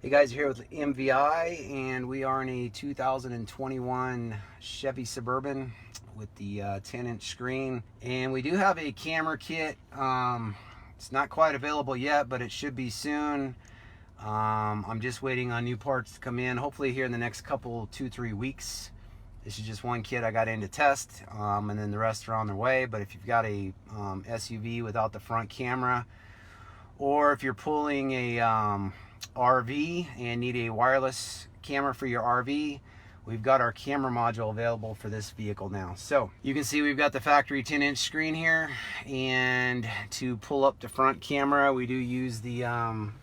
Hey guys, here with MVI, and we are in a 2021 Chevy Suburban with the 10-inch screen, and we do have a camera kit. It's not quite available yet, but it should be soon. I'm just waiting on new parts to come in, hopefully here in the next couple, 2-3 weeks. This is just one kit I got in to test, and then the rest are on their way. But if you've got a SUV without the front camera, or if you're pulling a RV and need a wireless camera for your RV, we've got our camera module available for this vehicle now. So you can see we've got the factory 10-inch screen here, and to pull up the front camera we do use the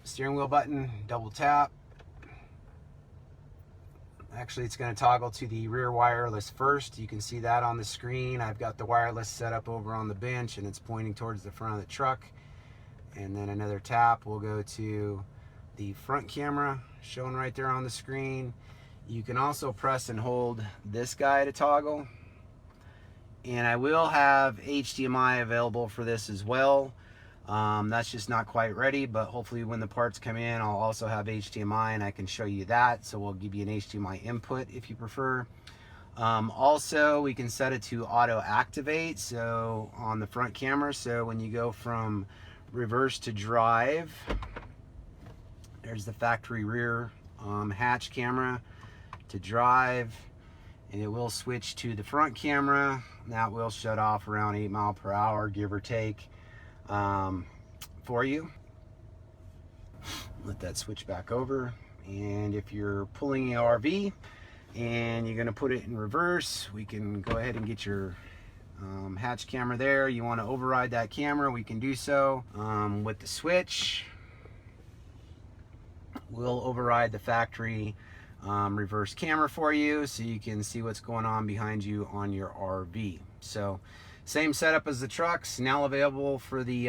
steering wheel button, double tap. Actually, it's going to toggle to the rear wireless first. You can see that on the screen. I've got the wireless set up over on the bench and it's pointing towards the front of the truck. And then another tap will go to the front camera shown right there on the screen. You can also press and hold this guy to toggle. And I will have HDMI available for this as well. That's just not quite ready, but hopefully when the parts come in I'll also have HDMI and I can show you that. So we'll give you an HDMI input if you prefer. Also, we can set it to auto activate, so on the front camera, so when you go from reverse to drive, there's the factory rear hatch camera to drive, and it will switch to the front camera. That will shut off around 8 miles per hour, give or take, for you. Let that switch back over. And if you're pulling an RV and you're going to put it in reverse, we can go ahead and get your hatch camera there. You want to override that camera, we can do so with the switch. We'll override the factory reverse camera for you, so you can see what's going on behind you on your RV. So same setup as the trucks, now available for the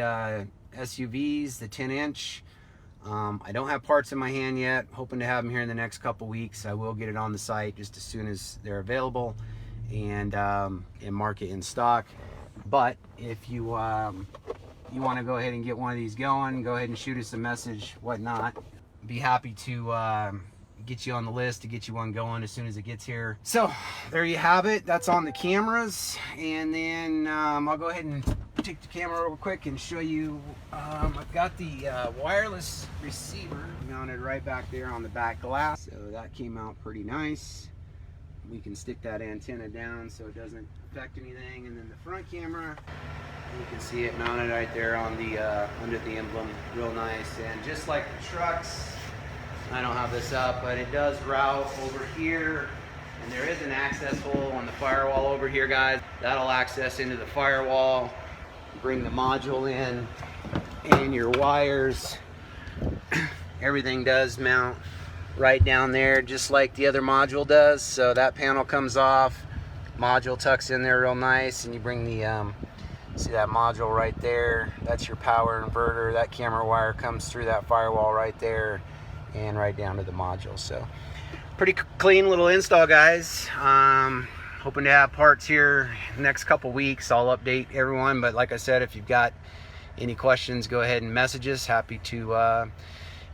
SUVs, the 10-inch. I don't have parts in my hand yet, hoping to have them here in the next couple weeks. I will get it on the site just as soon as they're available and mark it in stock. But if you want to go ahead and get one of these going, go ahead and shoot us a message, whatnot. Be happy to get you on the list to get you one going as soon as it gets here. So there you have it. That's on the cameras. And then I'll go ahead and take the camera real quick and show you. I've got the wireless receiver mounted right back there on the back glass, so that came out pretty nice. We can stick that antenna down so it doesn't affect anything. And then the front camera, you can see it mounted right there on the under the emblem, real nice. And just like the trucks, I don't have this up, but it does route over here, and there is an access hole on the firewall over here, guys. That'll access into the firewall, bring the module in, and your wires. Everything does mount right down there, just like the other module does. So that panel comes off, module tucks in there real nice, and you bring the see that module right there, that's your power inverter. That camera wire comes through that firewall right there and right down to the module. So pretty clean little install, guys. Hoping to have parts here next couple weeks. I'll update everyone, but like I said, if you've got any questions, go ahead and message us. Happy to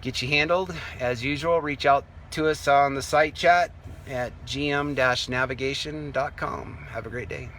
get you handled. As usual, reach out to us on the site chat at gm-navigation.com. Have a great day.